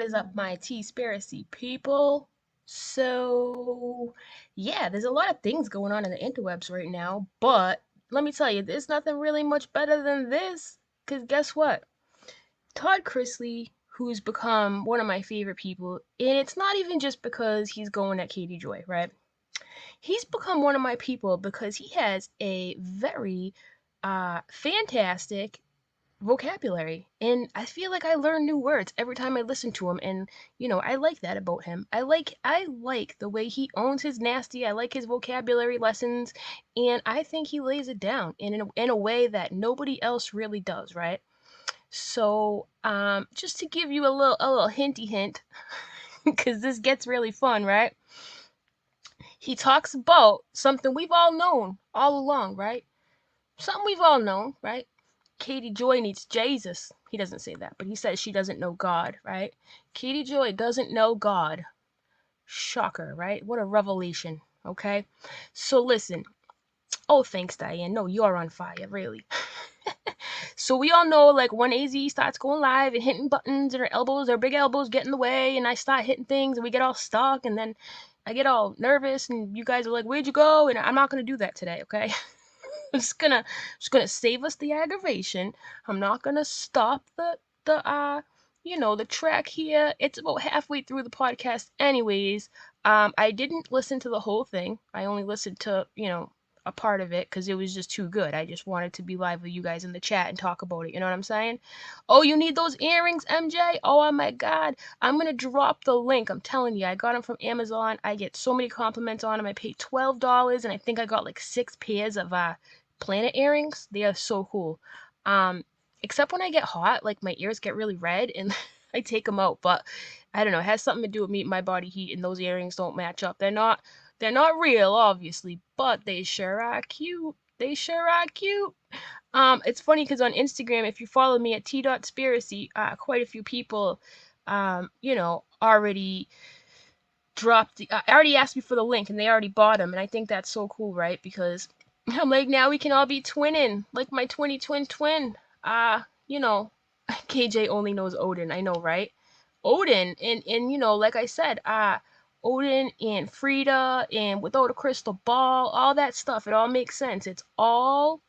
is up, my Tea-spiracy people? So, yeah, there's a lot of things going on in the interwebs right now, but let me tell you, there's nothing really much better than this, because guess what? Todd Chrisley, who's become one of my favorite people, and it's not even just because he's going at Katie Joy, right? He's become one of my people because he has a very fantastic vocabulary, and I feel like I learn new words every time I listen to him, and I like that about him. I like the way he owns his nasty. I like his vocabulary lessons, and I think he lays it down in a way that nobody else really does, right? So just to give you a little hinty hint, because this gets really fun, right? He talks about something we've all known all along, right? Something we've all known, right? Katie Joy needs Jesus. He doesn't say that, but he says she doesn't know God, right? Katie Joy doesn't know God. Shocker, right? What a revelation, okay? So listen. Oh, thanks, Diane. No, you're on fire, really. So we all know, like, when AZ starts going live and hitting buttons and her elbows, her big elbows get in the way, and I start hitting things and we get all stuck, and then I get all nervous, and you guys are like, "Where'd you go?" And I'm not gonna do that today, okay? I'm just gonna save us the aggravation. I'm not gonna stop the track here. It's about halfway through the podcast anyways. I didn't listen to the whole thing. I only listened to, a part of it because it was just too good. I just wanted to be live with you guys in the chat and talk about it. You know what I'm saying? Oh, you need those earrings, MJ? Oh my God. I'm going to drop the link. I'm telling you, I got them from Amazon. I get so many compliments on them. I paid $12 and I think I got like 6 pairs of planet earrings. They are so cool. Except when I get hot, like my ears get really red and I take them out. But I don't know. It has something to do with me, my body heat, and those earrings don't match up. They're not real, obviously, but they sure are cute. They sure are cute. It's funny because on Instagram, if you follow me at t.spiracy, quite a few people, already already asked me for the link and they already bought them, and I think that's so cool, right? Because I'm like, now we can all be twinning, like my twin. KJ only knows Odin. I know, right? Odin and like I said, Odin and Frida and without a crystal ball, all that stuff, it all makes sense. It's all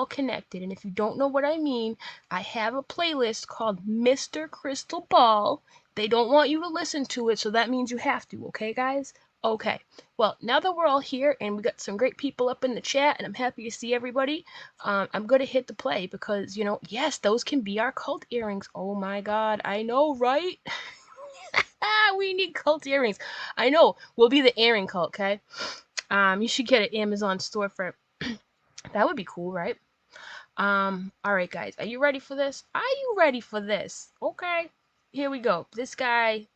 connected. And if you don't know what I mean, I have a playlist called Mr. Crystal Ball. They don't want you to listen to it, so that means you have to, okay, guys? Okay. Well, now that we're all here and we got some great people up in the chat and I'm happy to see everybody, I'm going to hit the play because, yes, those can be our cult earrings. Oh my God, I know, right? We need cult earrings. I know. We'll be the earring cult, okay? You should get an Amazon storefront. That would be cool, right? All right, guys. Are you ready for this? Are you ready for this? Okay. Here we go. This guy,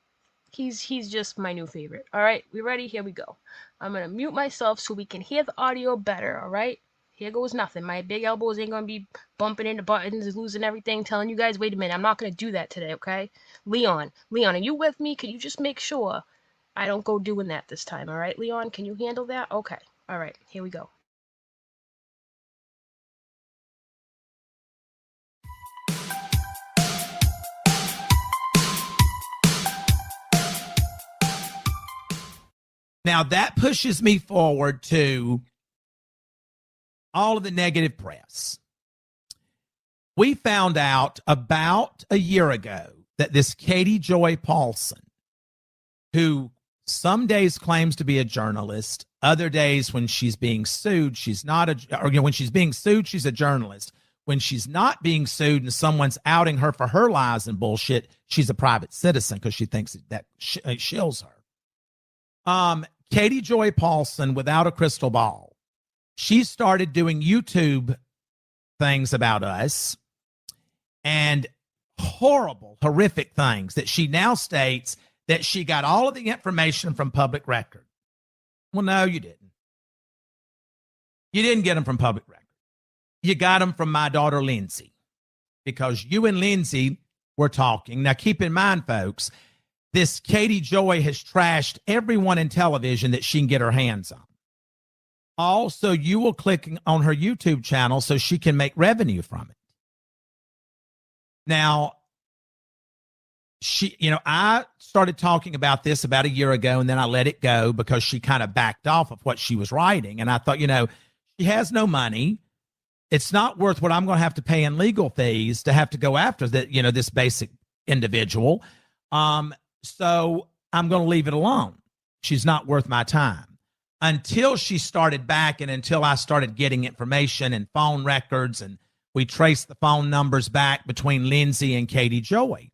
he's just my new favorite. All right, we ready? Here we go. I'm going to mute myself so we can hear the audio better, all right? Here goes nothing. My big elbows ain't going to be bumping into buttons, losing everything, telling you guys, wait a minute, I'm not going to do that today, okay? Leon, are you with me? Can you just make sure I don't go doing that this time, all right, Leon? Can you handle that? Okay. All right, here we go. Now that pushes me forward to all of the negative press. We found out about a year ago that this Katie Joy Paulson, who some days claims to be a journalist, other days when she's being sued, she's not when she's being sued, she's a journalist. When she's not being sued and someone's outing her for her lies and bullshit, she's a private citizen because she thinks that shills her. Katie Joy Paulson, without a crystal ball, she started doing YouTube things about us and horrible, horrific things that she now states that she got all of the information from public record. Well, no, you didn't. You didn't get them from public record. You got them from my daughter, Lindsay, because you and Lindsay were talking. Now, keep in mind, folks, this Katie Joy has trashed everyone in television that she can get her hands on. Also, you will click on her YouTube channel so she can make revenue from it. Now, I started talking about this about a year ago, and then I let it go because she kind of backed off of what she was writing. And I thought, she has no money. It's not worth what I'm going to have to pay in legal fees to have to go after this basic individual. So I'm going to leave it alone. She's not worth my time. Until she started back and until I started getting information and phone records, and we traced the phone numbers back between Lindsay and Katie Joy.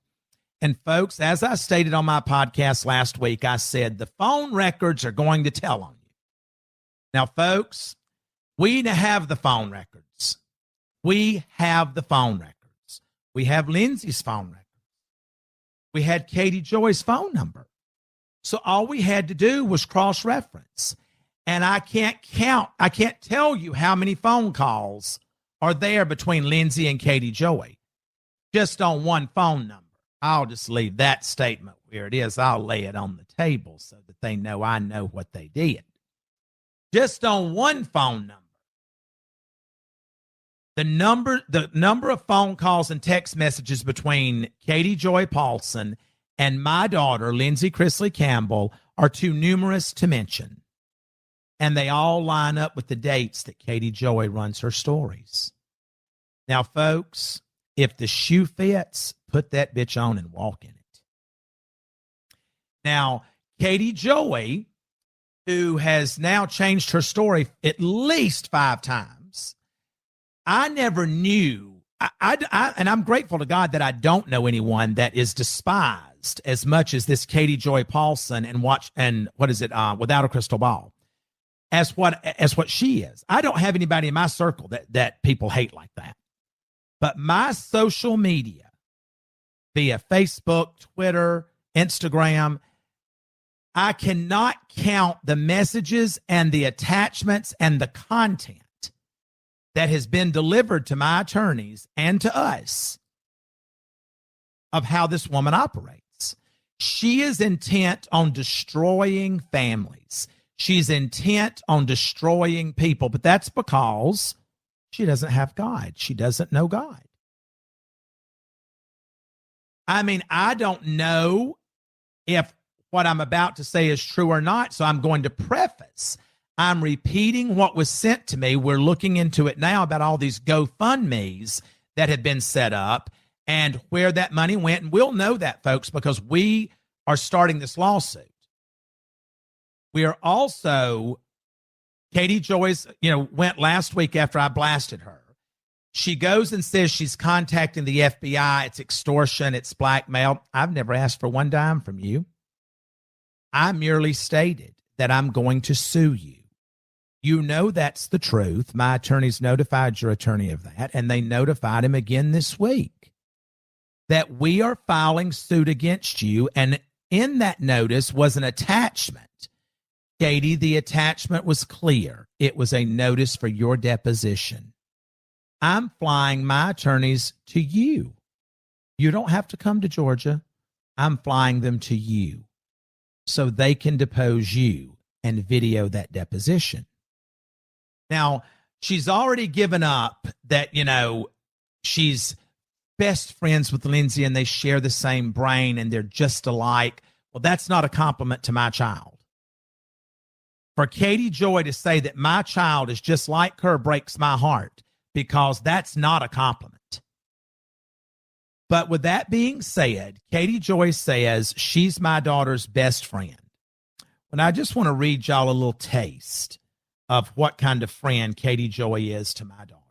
And folks, as I stated on my podcast last week, I said the phone records are going to tell on you. Now, folks, we have the phone records. We have the phone records. We have Lindsay's phone records. We had Katie Joy's phone number. So all we had to do was cross-reference. And I can't tell you how many phone calls are there between Lindsay and Katie Joy just on one phone number. I'll just leave that statement where it is. I'll lay it on the table so that they know I know what they did. Just on one phone number. The number of phone calls and text messages between Katie Joy Paulson and my daughter, Lindsay Chrisley Campbell, are too numerous to mention. And they all line up with the dates that Katie Joy runs her stories. Now, folks, if the shoe fits, put that bitch on and walk in it. Now, Katie Joy, who has now changed her story at least 5 times, I never knew, and I'm grateful to God that I don't know anyone that is despised as much as this Katie Joy Paulson Without a Crystal Ball, as what she is. I don't have anybody in my circle that people hate like that. But my social media, via Facebook, Twitter, Instagram, I cannot count the messages and the attachments and the content that has been delivered to my attorneys and to us of how this woman operates. She is intent on destroying families. She's intent on destroying people, but that's because she doesn't have God. She doesn't know God. I mean, I don't know if what I'm about to say is true or not, so I'm going to preface. I'm repeating what was sent to me. We're looking into it now about all these GoFundMes that have been set up and where that money went. And we'll know that, folks, because we are starting this lawsuit. We are also, Katie Joyce, went last week after I blasted her. She goes and says she's contacting the FBI. It's extortion. It's blackmail. I've never asked for one dime from you. I merely stated that I'm going to sue you. You know that's the truth. My attorneys notified your attorney of that, and they notified him again this week that we are filing suit against you. And in that notice was an attachment. Katie, the attachment was clear. It was a notice for your deposition. I'm flying my attorneys to you. You don't have to come to Georgia. I'm flying them to you so they can depose you and video that deposition. Now, she's already given up that, she's best friends with Lindsay and they share the same brain and they're just alike. Well, that's not a compliment to my child. For Katie Joy to say that my child is just like her breaks my heart, because that's not a compliment. But with that being said, Katie Joy says she's my daughter's best friend. And I just want to read y'all a little taste of what kind of friend Katie Joy is to my daughter.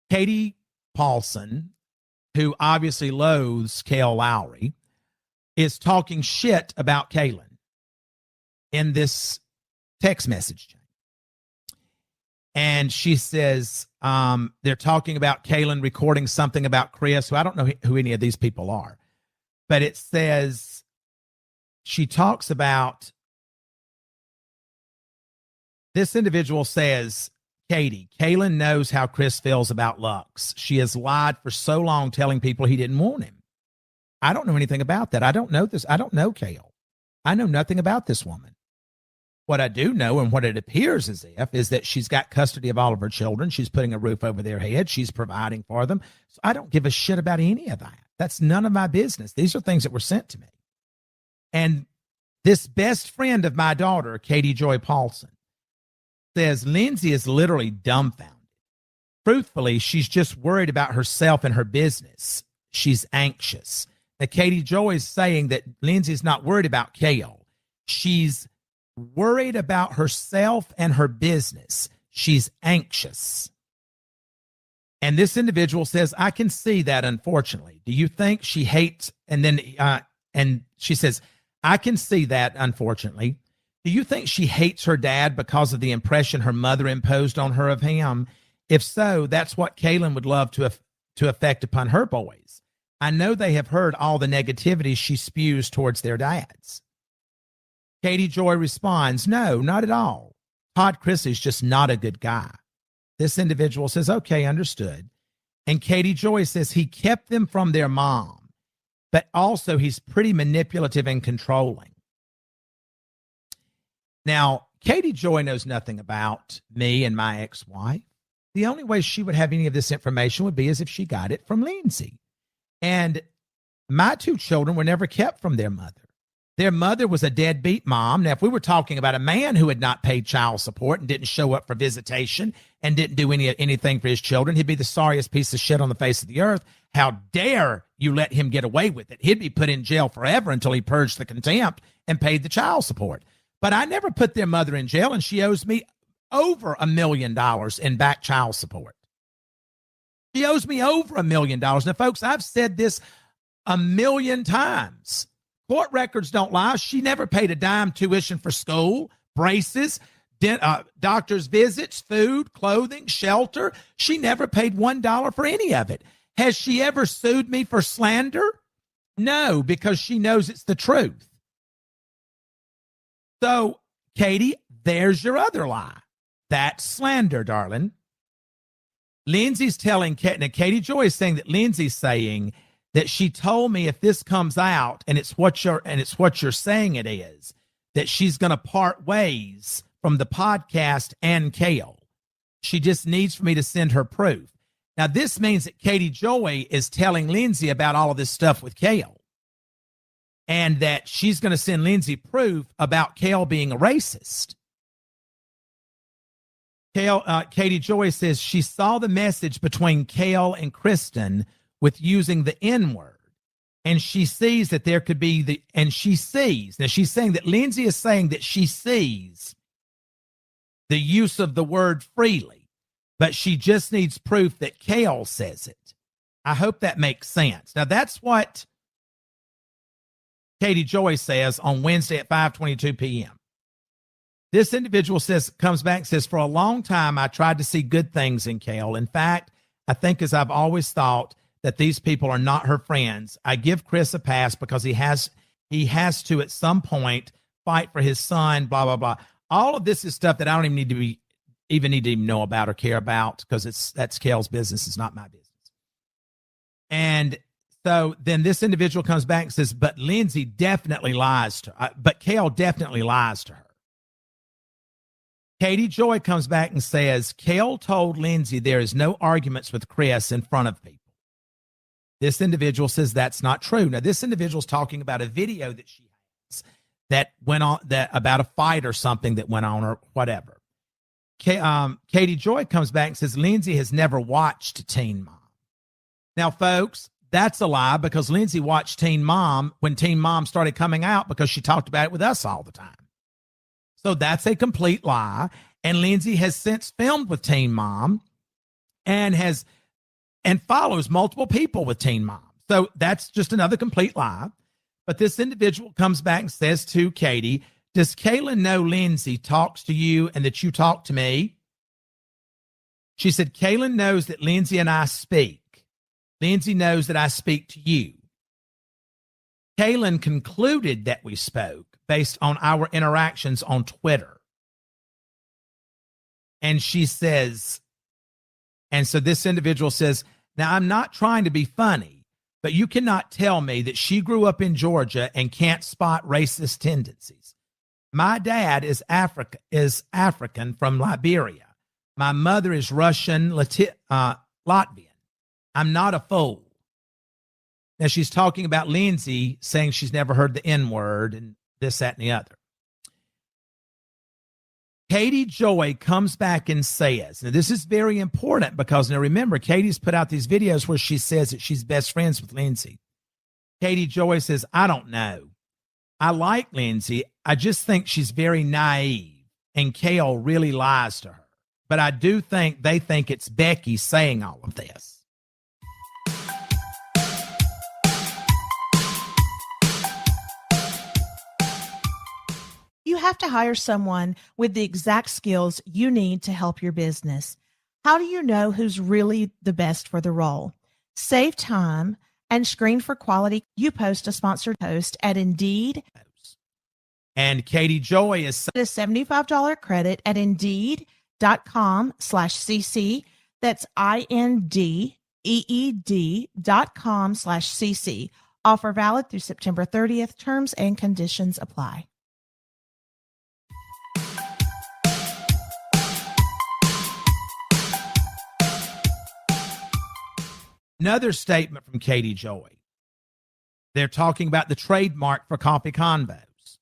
Katie Paulson, who obviously loathes Kale Lowry, is talking shit about Kaylin in this text message chain. And she says they're talking about Kaylin recording something about Chris, who I don't know who any of these people are. But it says, she talks about, this individual says, Katie, Kaylin knows how Chris feels about Lux. She has lied for so long telling people he didn't want him. I don't know anything about that. I don't know this. I don't know Kale. I know nothing about this woman. What I do know, and what it appears as if, is that she's got custody of all of her children. She's putting a roof over their head. She's providing for them. So I don't give a shit about any of that. That's none of my business. These are things that were sent to me. And this best friend of my daughter, Katie Joy Paulson, says Lindsay is literally dumbfounded. Truthfully, she's just worried about herself and her business. She's anxious. Now, Katie Joy is saying that Lindsay's not worried about Kale. She's worried about herself and her business. She's anxious. And this individual says, I can see that, unfortunately. Do you think she hates? And she says, I can see that, unfortunately. Do you think she hates her dad because of the impression her mother imposed on her of him? If so, that's what Kaylin would love to affect upon her boys. I know they have heard all the negativity she spews towards their dads. Katie Joy responds, no, not at all. Todd Chrisley is just not a good guy. This individual says, okay, understood. And Katie Joy says he kept them from their mom, but also he's pretty manipulative and controlling. Now, Katie Joy knows nothing about me and my ex-wife. The only way she would have any of this information would be as if she got it from Lindsay. And my two children were never kept from their mother. Their mother was a deadbeat mom. Now, if we were talking about a man who had not paid child support and didn't show up for visitation and didn't do anything for his children, he'd be the sorriest piece of shit on the face of the earth. How dare you let him get away with it? He'd be put in jail forever until he purged the contempt and paid the child support. But I never put their mother in jail, and she owes me over $1 million in back child support. She owes me over $1 million. Now, folks, I've said this 1,000,000 times. Court records don't lie. She never paid a dime tuition for school, braces, doctor's visits, food, clothing, shelter. She never paid $1 for any of it. Has she ever sued me for slander? No, because she knows it's the truth. So, Katie, there's your other lie. That's slander, darling. Lindsay's telling Katie Joy is saying that Lindsay's saying that she told me if this comes out and it's what you're saying it is, that she's going to part ways from the podcast and Kale. She just needs for me to send her proof. Now, this means that Katie Joy is telling Lindsay about all of this stuff with Kale, and that she's going to send Lindsay proof about Kale being a racist. Katie Joy says she saw the message between Kale and Kristen with using the N-word, and she sees that there could be now she's saying that Lindsay is saying that she sees the use of the word freely, but she just needs proof that Kale says it. I hope that makes sense. Now, that's what Katie Joy says on Wednesday at 5:22 p.m. This individual comes back and says, for a long time, I tried to see good things in Kale. In fact, I think, as I've always thought, that these people are not her friends. I give Chris a pass because he has to at some point fight for his son, blah, blah, blah. All of this is stuff that I don't even need to know about or care about, because that's Kale's business. It's not my business. And so then this individual comes back and says, but Lindsay definitely lies to her. But Kale definitely lies to her. Katie Joy comes back and says, Kale told Lindsay there is no arguments with Chris in front of people. This individual says that's not true. Now, this individual is talking about a video that she has that went on, that about a fight or something that went on or whatever. Katie Joy comes back and says Lindsay has never watched Teen Mom. Now, folks, that's a lie, because Lindsay watched Teen Mom when Teen Mom started coming out, because she talked about it with us all the time. So that's a complete lie. And Lindsay has since filmed with Teen Mom and follows multiple people with Teen Mom. So that's just another complete lie. But this individual comes back and says to Katie, does Kaylin know Lindsay talks to you and that you talk to me? She said, Kaylin knows that Lindsay and I speak. Lindsay knows that I speak to you. Kaylin concluded that we spoke based on our interactions on Twitter. And she says, and so this individual says, now I'm not trying to be funny, but you cannot tell me that she grew up in Georgia and can't spot racist tendencies. My dad is African from Liberia. My mother is Russian, Latvian. I'm not a fool. Now, she's talking about Lindsay saying she's never heard the N word and this, that, and the other. Katie Joy comes back and says, now this is very important because now remember, Katie's put out these videos where she says that she's best friends with Lindsay. Katie Joy says, I don't know. I like Lindsay. I just think she's very naive and Kale really lies to her. But I do think they think it's Becky saying all of this. You have to hire someone with the exact skills you need to help your business. How do you know who's really the best for the role? Save time and screen for quality. You post a sponsored post at Indeed. And Katie Joy is a $75 credit at Indeed.com/CC. That's INDEED.com/CC. Offer valid through September 30th. Terms and conditions apply. Another statement from Katie Joy. They're talking about the trademark for Coffee Convos.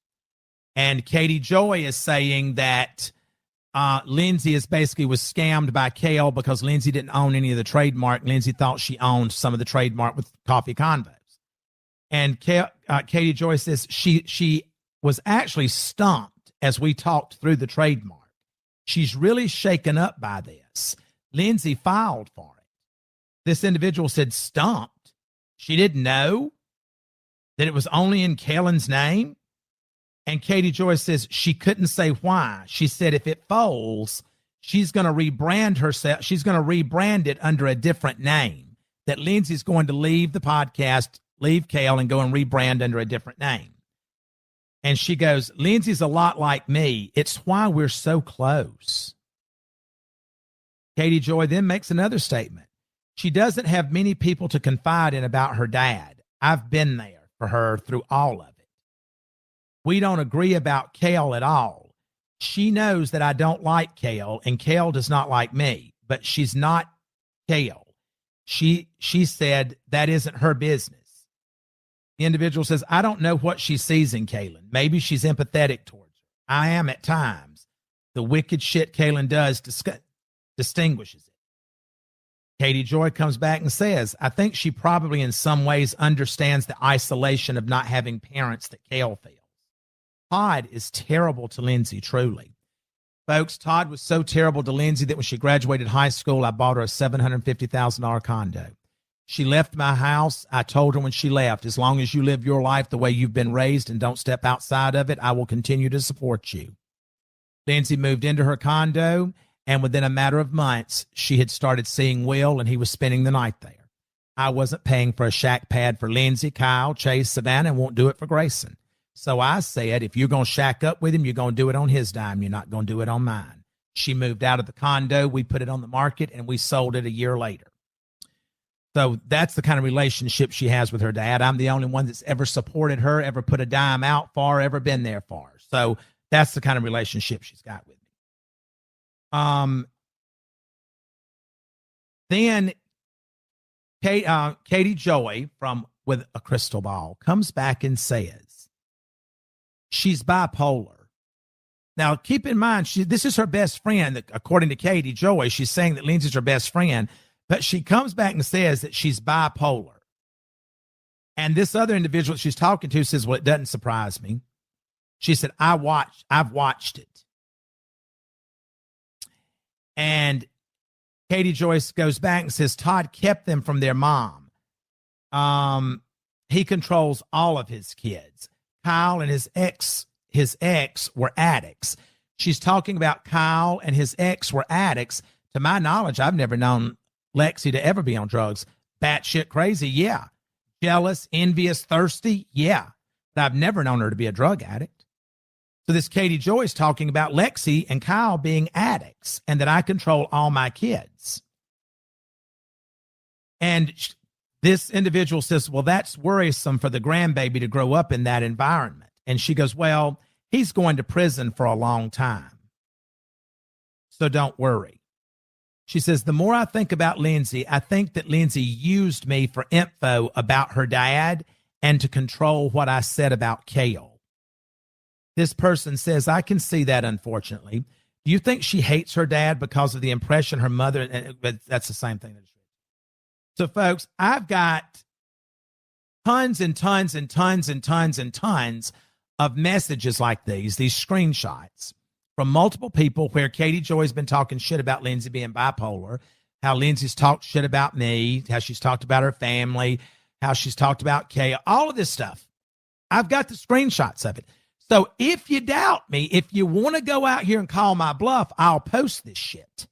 And Katie Joy is saying that Lindsay was scammed by Kale because Lindsay didn't own any of the trademark. Lindsay thought she owned some of the trademark with Coffee Convos. And Katie Joy says she was actually stumped as we talked through the trademark. She's really shaken up by this. Lindsay filed for it. This individual said stumped. She didn't know that it was only in Kellen's name. And Katie Joy says she couldn't say why. She said if it folds, she's going to rebrand herself. She's going to rebrand it under a different name. That Lindsay's going to leave the podcast, leave Kale, and go and rebrand under a different name. And she goes, Lindsay's a lot like me. It's why we're so close. Katie Joy then makes another statement. She doesn't have many people to confide in about her dad. I've been there for her through all of it. We don't agree about Kale at all. She knows that I don't like Kale, and Kale does not like me, but she's not Kale. She said that isn't her business. The individual says, I don't know what she sees in Kaylin. Maybe she's empathetic towards her. I am at times. The wicked shit Kaylin does distinguishes it. Katie Joy comes back and says, I think she probably in some ways understands the isolation of not having parents that Kale feels. Todd is terrible to Lindsay, truly. Folks, Todd was so terrible to Lindsay that when she graduated high school, I bought her a $750,000 condo. She left my house. I told her when she left, as long as you live your life the way you've been raised and don't step outside of it, I will continue to support you. Lindsay moved into her condo. And within a matter of months, she had started seeing Will, and he was spending the night there. I wasn't paying for a shack pad for Lindsay, Kyle, Chase, Savannah, and won't do it for Grayson. So I said, if you're going to shack up with him, you're going to do it on his dime. You're not going to do it on mine. She moved out of the condo. We put it on the market, and we sold it a year later. So that's the kind of relationship she has with her dad. I'm the only one that's ever supported her, ever put a dime out for her, ever been there for her. So that's the kind of relationship she's got with me. Then Katie Joy from With a Crystal Ball comes back and says she's bipolar. Now, keep in mind, this is her best friend. According to Katie Joy, she's saying that Lindsay's her best friend, but she comes back and says that she's bipolar. And this other individual she's talking to says, well, it doesn't surprise me. She said, I've watched it. And Katie Joyce goes back and says, Todd kept them from their mom. He controls all of his kids. Kyle and his ex were addicts. She's talking about Kyle and his ex were addicts. To my knowledge, I've never known Lexi to ever be on drugs. Batshit crazy, yeah. Jealous, envious, thirsty, yeah. But I've never known her to be a drug addict. So this Katie Joy is talking about Lexi and Kyle being addicts and that I control all my kids. And this individual says, well, that's worrisome for the grandbaby to grow up in that environment. And she goes, well, he's going to prison for a long time. So don't worry. She says, the more I think about Lindsay, I think that Lindsay used me for info about her dad and to control what I said about Kale. This person says, I can see that, unfortunately. Do you think she hates her dad because of the impression her mother, but that's the same thing. So, folks, I've got tons and tons and tons and tons and tons of messages like these screenshots from multiple people where Katie Joy's been talking shit about Lindsay being bipolar, how Lindsay's talked shit about me, how she's talked about her family, how she's talked about Kay, all of this stuff. I've got the screenshots of it. So if you doubt me, if you want to go out here and call my bluff, I'll post this shit.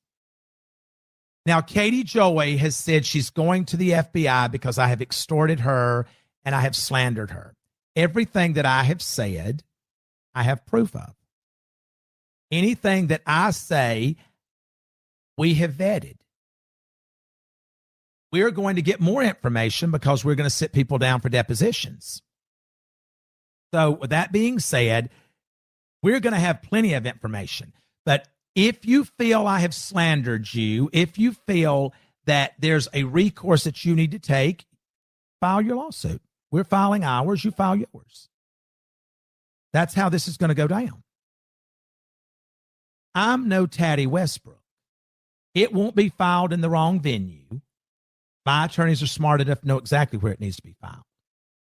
Now, Katie Joy has said she's going to the FBI because I have extorted her and I have slandered her. Everything that I have said, I have proof of. Anything that I say, we have vetted. We're going to get more information because we're going to sit people down for depositions. So with that being said, we're going to have plenty of information. But if you feel I have slandered you, if you feel that there's a recourse that you need to take, file your lawsuit. We're filing ours, you file yours. That's how this is going to go down. I'm no Taddy Westbrook. It won't be filed in the wrong venue. My attorneys are smart enough to know exactly where it needs to be filed.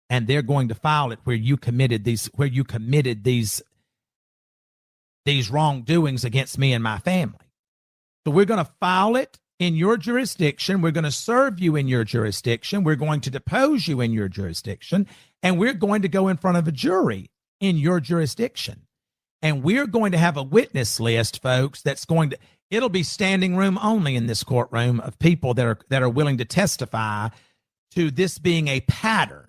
And they're going to file it where you committed these wrongdoings against me and my family. So we're going to file it in your jurisdiction. We're going to serve you in your jurisdiction. We're going to depose you in your jurisdiction. And we're going to go in front of a jury in your jurisdiction. And we're going to have a witness list, folks, it'll be standing room only in this courtroom of people that are willing to testify to this being a pattern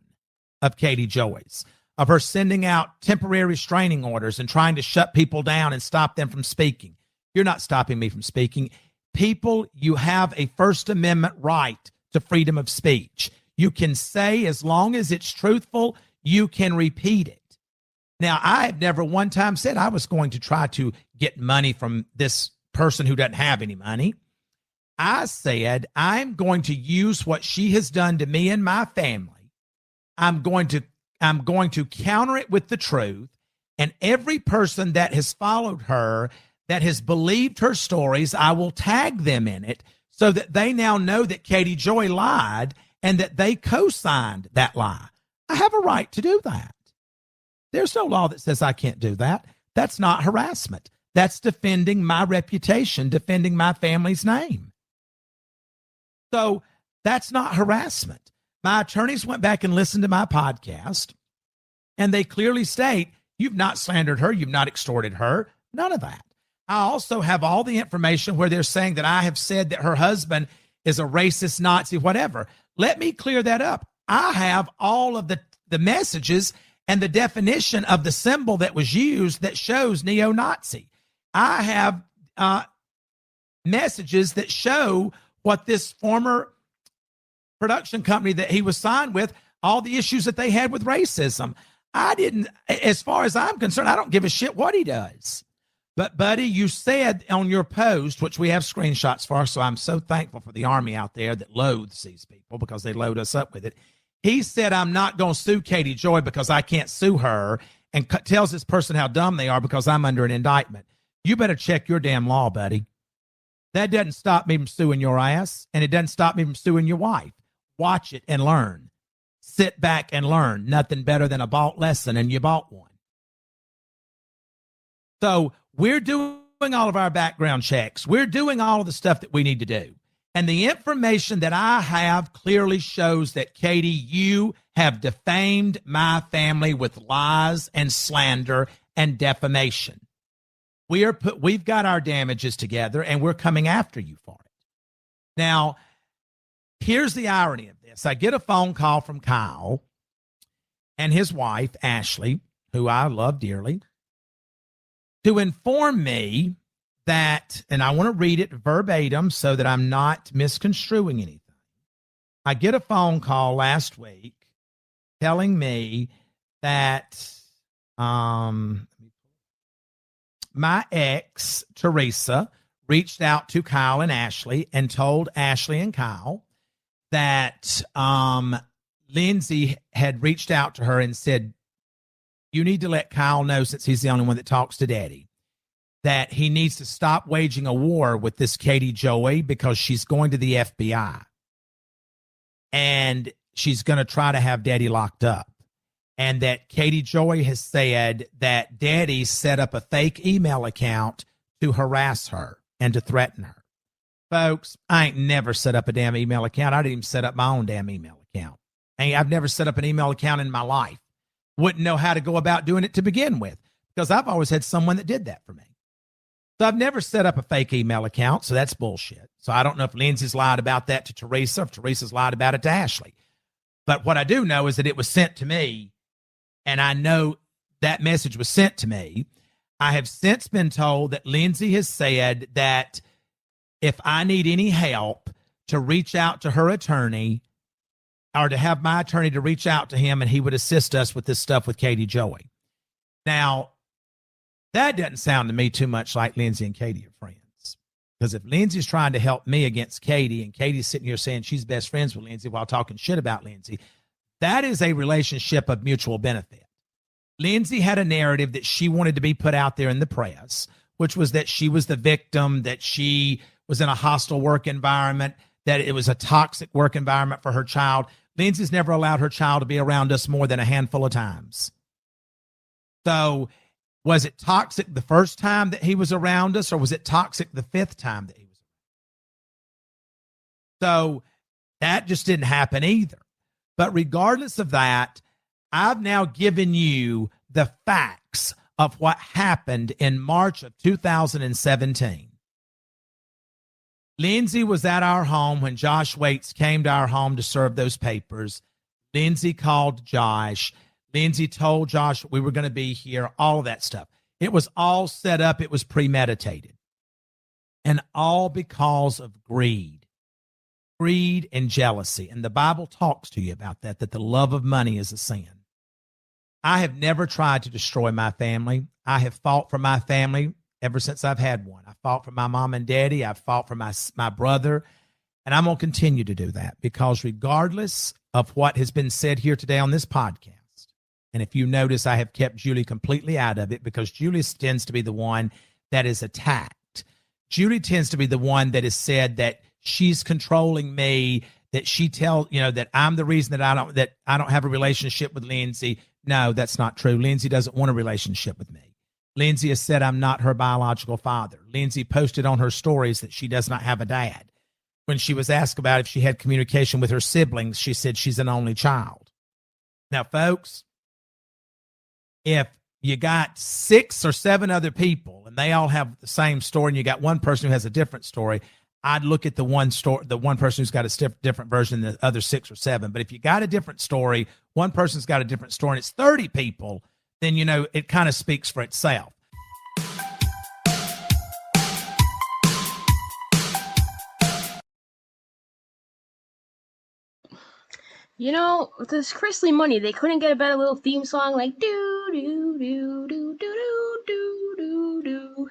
of Katie Joy's, of her sending out temporary restraining orders and trying to shut people down and stop them from speaking. You're not stopping me from speaking. People, you have a First Amendment right to freedom of speech. You can say, as long as it's truthful, you can repeat it. Now, I have never one time said I was going to try to get money from this person who doesn't have any money. I said, I'm going to use what she has done to me and my family. I'm going to counter it with the truth. And every person that has followed her, that has believed her stories, I will tag them in it so that they now know that Katie Joy lied and that they co-signed that lie. I have a right to do that. There's no law that says I can't do that. That's not harassment. That's defending my reputation, defending my family's name. So that's not harassment. My attorneys went back and listened to my podcast, and they clearly state, you've not slandered her, you've not extorted her, none of that. I also have all the information where they're saying that I have said that her husband is a racist, Nazi, whatever. Let me clear that up. I have all of the messages and the definition of the symbol that was used that shows neo-Nazi. I have messages that show what this former production company that he was signed with, all the issues that they had with racism. As far as I'm concerned, I don't give a shit what he does. But, buddy, you said on your post, which we have screenshots for, so I'm so thankful for the army out there that loathes these people because they load us up with it. He said, I'm not going to sue Katie Joy because I can't sue her, and tells this person how dumb they are because I'm under an indictment. You better check your damn law, buddy. That doesn't stop me from suing your ass, and it doesn't stop me from suing your wife. Watch it and learn. Sit back and learn. Nothing better than a bought lesson, and you bought one. So we're doing all of our background checks. We're doing all of the stuff that we need to do. And the information that I have clearly shows that, Katie, you have defamed my family with lies and slander and defamation. We've got our damages together, and we're coming after you for it. Now, here's the irony of this. I get a phone call from Kyle and his wife, Ashley, who I love dearly, to inform me that, and I want to read it verbatim so that I'm not misconstruing anything. I get a phone call last week telling me that my ex, Teresa, reached out to Kyle and Ashley and told Ashley and Kyle that Lindsay had reached out to her and said, you need to let Kyle know, since he's the only one that talks to Daddy, that he needs to stop waging a war with this Katie Joey because she's going to the FBI. And she's going to try to have Daddy locked up. And that Katie Joey has said that Daddy set up a fake email account to harass her and to threaten her. Folks, I ain't never set up a damn email account. I didn't even set up my own damn email account. I've never set up an email account in my life. Wouldn't know how to go about doing it to begin with, because I've always had someone that did that for me. So I've never set up a fake email account, so that's bullshit. So I don't know if Lindsay's lied about that to Teresa, or if Teresa's lied about it to Ashley. But what I do know is that it was sent to me, and I know that message was sent to me. I have since been told that Lindsay has said that if I need any help, to reach out to her attorney, or to have my attorney to reach out to him, and he would assist us with this stuff with Katie Joey. Now, that doesn't sound to me too much like Lindsay and Katie are friends. Because if Lindsay's trying to help me against Katie, and Katie's sitting here saying she's best friends with Lindsay while talking shit about Lindsay, that is a relationship of mutual benefit. Lindsay had a narrative that she wanted to be put out there in the press, which was that she was the victim, that she was in a hostile work environment, that it was a toxic work environment for her child. Lindsay's never allowed her child to be around us more than a handful of times. So was it toxic the first time that he was around us, or was it toxic the fifth time that he was around? So that just didn't happen either. But regardless of that, I've now given you the facts of what happened in March of 2017. Lindsay was at our home when Josh Waits came to our home to serve those papers. Lindsay called Josh. Lindsay told Josh we were going to be here, all of that stuff. It was all set up. It was premeditated. And all because of greed and jealousy. And the Bible talks to you about that the love of money is a sin. I have never tried to destroy my family. I have fought for my family ever since I've had one. I fought for my mom and daddy. I've fought for my brother. And I'm going to continue to do that, because regardless of what has been said here today on this podcast, and if you notice, I have kept Julie completely out of it, because Julie tends to be the one that is attacked. Julie tends to be the one that has said that she's controlling me, that she tells, that I'm the reason that I don't have a relationship with Lindsay. No, that's not true. Lindsay doesn't want a relationship with me. Lindsay has said I'm not her biological father. Lindsay posted on her stories that she does not have a dad. When she was asked about if she had communication with her siblings, she said she's an only child. Now, folks, if you got 6 or 7 other people and they all have the same story, and you got one person who has a different story, I'd look at the one person who's got a different version than the other 6 or 7. But if you got a different story, one person's got a different story, and it's 30 people, then, it kind of speaks for itself. With this Chrisley money, they couldn't get a better little theme song like do do do do do do do do do.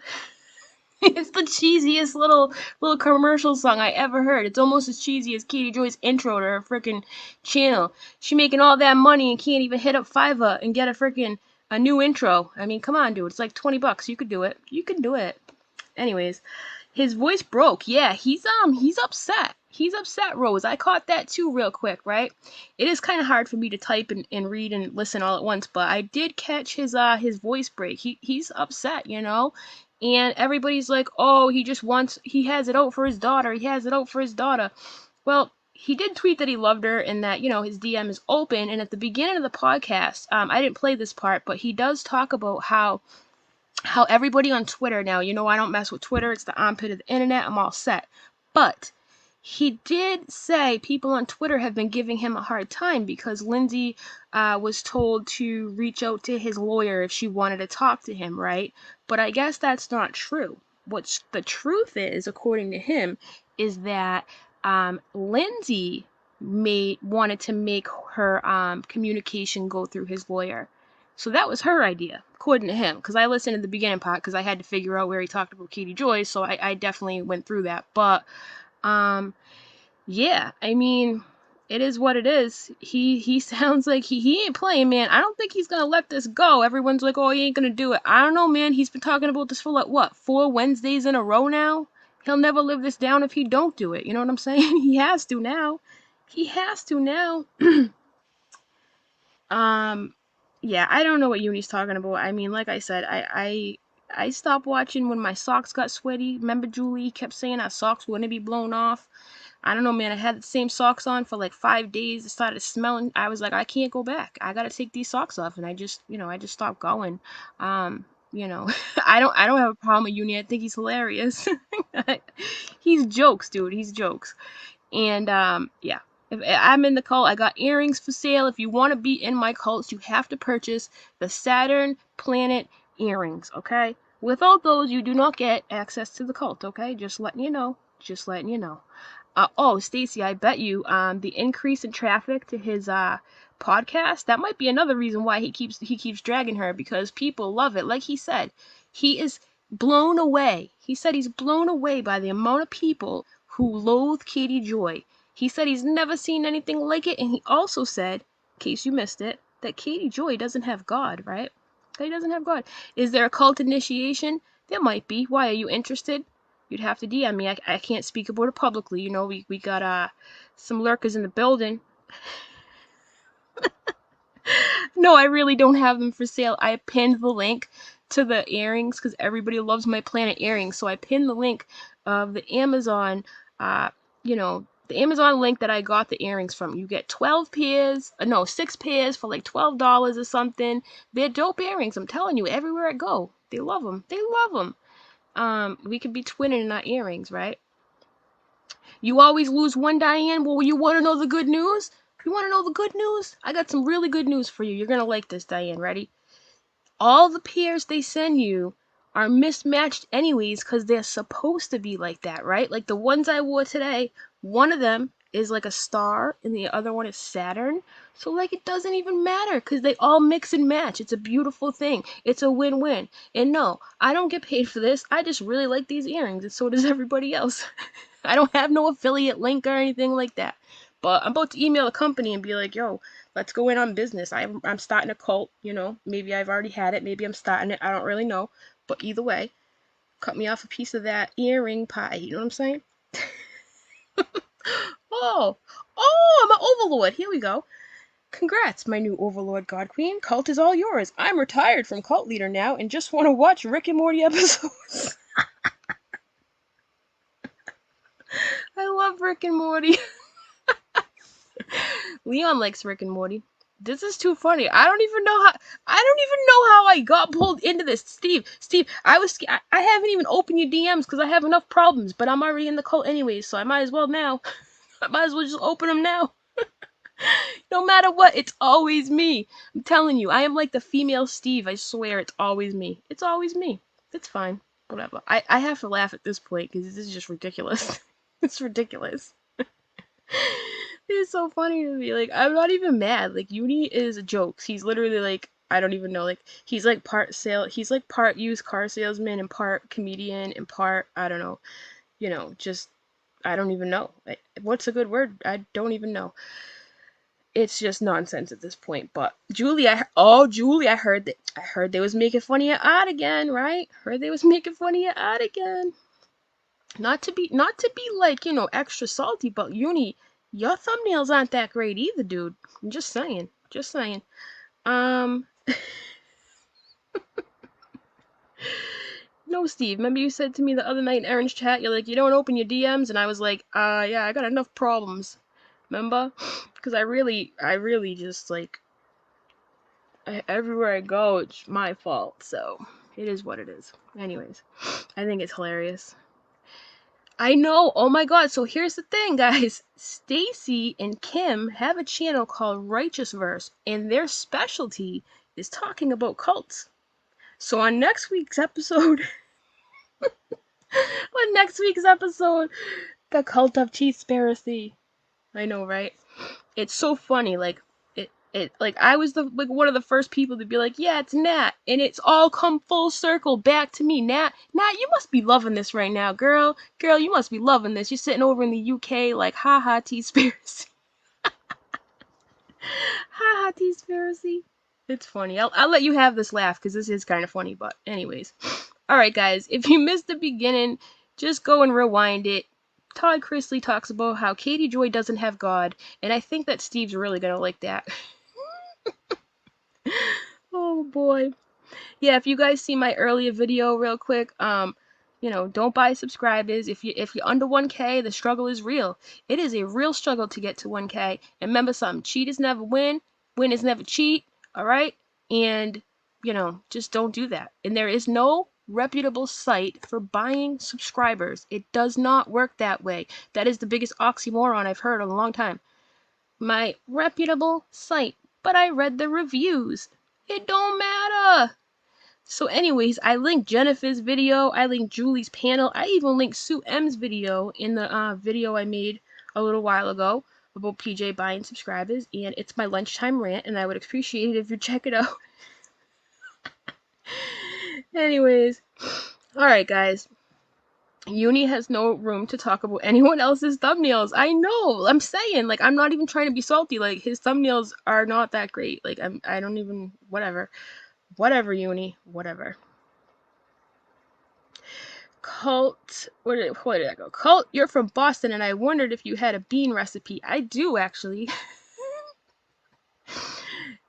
It's the cheesiest little commercial song I ever heard. It's almost as cheesy as Katie Joy's intro to her freaking channel. She making all that money and can't even hit up Fiverr and get a new intro. I mean, come on, dude. It's like $20. You could do it. You can do it. Anyways, his voice broke. Yeah, he's upset. He's upset, Rose. I caught that too real quick, right? It is kind of hard for me to type and read and listen all at once, but I did catch his voice break. He's upset, And everybody's like, "Oh, he has it out for his daughter. He has it out for his daughter." Well, he did tweet that he loved her and that, his DM is open. And at the beginning of the podcast, I didn't play this part, but he does talk about how everybody on Twitter now, I don't mess with Twitter. It's the armpit of the internet. I'm all set. But he did say people on Twitter have been giving him a hard time because Lindsay was told to reach out to his lawyer if she wanted to talk to him, right? But I guess that's not true. What the truth is, according to him, is that Lindsay wanted to make her communication go through his lawyer. So that was her idea, according to him, because I listened to the beginning part because I had to figure out where he talked about Katie Joy, so I definitely went through that. But yeah, I mean, it is what it is. He sounds like he ain't playing, man. I don't think he's gonna let this go. Everyone's like, oh, he ain't gonna do it. I don't know, man. He's been talking about this for like what, 4 Wednesdays in a row now? He'll never live this down if he don't do it. You know what I'm saying? He has to now. He has to now. Yeah, I don't know what Uni's talking about. I mean, like I said, I stopped watching when my socks got sweaty. Remember Julie kept saying our socks were gonna be blown off. I don't know, man. I had the same socks on for like 5 days. It started smelling. I was like, I can't go back. I gotta take these socks off, and I just, I just stopped going. You know, I don't have a problem with Uni. I think he's hilarious. He's jokes, dude. He's jokes. And yeah. If I'm in the cult, I got earrings for sale. If you want to be in my cult, you have to purchase the Saturn planet earrings, okay? Without those, you do not get access to the cult, okay? Just letting you know. Just letting you know. Oh, Stacy, I bet you the increase in traffic to his podcast, that might be another reason why he keeps dragging her, because people love it. Like he said, he is blown away. He said he's blown away by the amount of people who loathe Katie Joy. He said he's never seen anything like it, and he also said, in case you missed it, that Katie Joy doesn't have God, right? He doesn't have God. Is there a cult initiation? There might be. Why, are you interested? You'd have to DM me. I can't speak about it publicly. You know, we got some lurkers in the building. No, I really don't have them for sale. I pinned the link to the earrings because everybody loves my planet earrings. So I pinned the link of the Amazon, the Amazon link that I got the earrings from. You get 12 pairs, no, 6 pairs for like $12 or something. They're dope earrings. I'm telling you, everywhere I go, they love them. They love them. We could be twinning in our earrings, right? You always lose one, Diane. Well, you want to know the good news? You want to know the good news? I got some really good news for you. You're going to like this, Diane. Ready? All the pairs they send you are mismatched anyways because they're supposed to be like that, right? Like the ones I wore today, one of them is like a star and the other one is Saturn. So like it doesn't even matter because they all mix and match. It's a beautiful thing. It's a win-win. And no, I don't get paid for this. I just really like these earrings, and so does everybody else. I don't have no affiliate link or anything like that. But I'm about to email a company and be like, yo, let's go in on business. I'm starting a cult, Maybe I've already had it. Maybe I'm starting it. I don't really know. But either way, cut me off a piece of that earring pie. You know what I'm saying? Oh, I'm an overlord. Here we go. Congrats, my new overlord god queen. Cult is all yours. I'm retired from cult leader now and just want to watch Rick and Morty episodes. I love Rick and Morty. Leon likes Rick and Morty. This is too funny. I don't even know how I got pulled into this. Steve, I haven't even opened your DMs because I have enough problems, but I'm already in the cult anyways, so I might as well now. I might as well just open them now. No matter what, it's always me. I'm telling you, I am like the female Steve. I swear, it's always me. It's always me. It's fine. Whatever. I have to laugh at this point because this is just ridiculous. It's ridiculous. It's so funny to me. Like, I'm not even mad. Like, Uni is jokes. He's literally like, I don't even know. Like, he's like part used car salesman and part comedian and part, I don't know, just, I don't even know. Like, what's a good word? I don't even know. It's just nonsense at this point. But Julie, I heard they was making fun of your art again, right? Heard they was making fun of your art again. Not to be like, extra salty, but Uni, your thumbnails aren't that great either, dude. I'm just saying. Just saying. No, Steve, remember you said to me the other night in Aaron's chat, you're like, you don't open your DMs, and I was like, yeah, I got enough problems. Remember? Because I really just, like, everywhere I go, it's my fault, so it is what it is. Anyways, I think it's hilarious. I know. Oh my god. So here's the thing, guys. Stacy and Kim have a channel called Righteous Verse, and their specialty is talking about cults. So on next week's episode, the cult of Cheese Spiracy. I know, right? It's so funny. Like, I was one of the first people to be like, yeah, it's Nat, and it's all come full circle back to me. Nat, you must be loving this right now, girl. Girl, you must be loving this. You're sitting over in the UK like, haha, T-spiracy. Haha, T-spiracy. It's funny. I'll let you have this laugh because this is kind of funny. But anyways, all right, guys. If you missed the beginning, just go and rewind it. Todd Chrisley talks about how Katie Joy doesn't have God, and I think that Steve's really gonna like that. Oh boy. Yeah, if you guys see my earlier video real quick, don't buy subscribers. If you're under 1K, the struggle is real. It is a real struggle to get to 1K. And remember something, cheaters never win, winners never cheat, all right? And just don't do that. And there is no reputable site for buying subscribers. It does not work that way. That is the biggest oxymoron I've heard in a long time. My reputable site, but I read the reviews. It don't matter. So anyways, I linked Jennifer's video, I linked Julie's panel, I even linked Sue M's video in the video I made a little while ago about PJ buying subscribers, and it's my lunchtime rant, and I would appreciate it if you check it out. Anyways, alright guys, Uni has no room to talk about anyone else's thumbnails. I know, I'm saying, like, I'm not even trying to be salty, like, his thumbnails are not that great, like, I don't even, whatever, Uni, whatever. Cult, where did I go? Cult, you're from Boston, and I wondered if you had a bean recipe. I do, actually.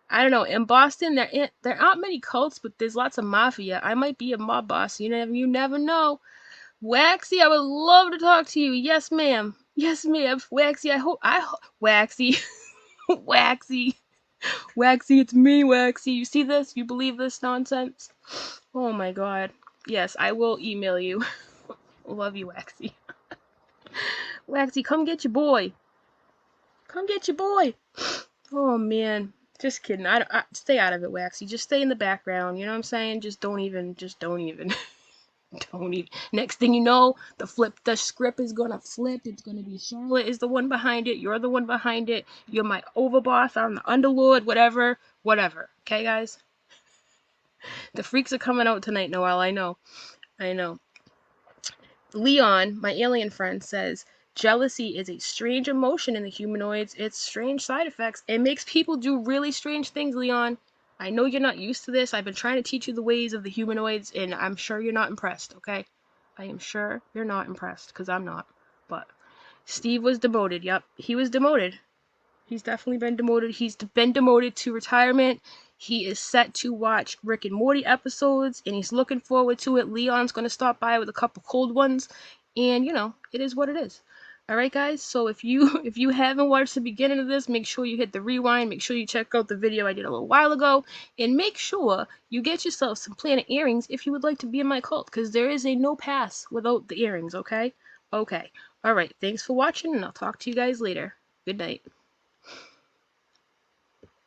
I don't know. In Boston, there aren't many cults, but there's lots of mafia. I might be a mob boss. You never know. Waxy, I would love to talk to you. Yes, ma'am. Yes, ma'am. Waxy, Waxy. Waxy. Waxy, it's me, Waxy. You see this? You believe this nonsense? Oh my god. Yes, I will email you. Love you, Waxy. Waxy, come get your boy. Come get your boy. Oh, man. Just kidding. I stay out of it, Waxy. Just stay in the background. You know what I'm saying? Just don't even. Don't even. Next thing you know, the script is gonna flip. It's gonna be Charlotte is the one behind it. You're the one behind it. You're my overboss. I'm the underlord. Whatever. Okay, guys? The freaks are coming out tonight, Noelle. I know. Leon, my alien friend, says, jealousy is a strange emotion in the humanoids. It's strange side effects. It makes people do really strange things, Leon. I know you're not used to this. I've been trying to teach you the ways of the humanoids, and I'm sure you're not impressed, okay? I am sure you're not impressed, because I'm not. But Steve was demoted. Yep, he was demoted. He's definitely been demoted. He's been demoted to retirement. He is set to watch Rick and Morty episodes, and he's looking forward to it. Leon's going to stop by with a couple cold ones, and, it is what it is. Alright, guys, so if you haven't watched the beginning of this, make sure you hit the rewind, make sure you check out the video I did a little while ago, and make sure you get yourself some Planet earrings if you would like to be in my cult, because there is a no pass without the earrings, okay? Okay. Alright, thanks for watching, and I'll talk to you guys later. Good night.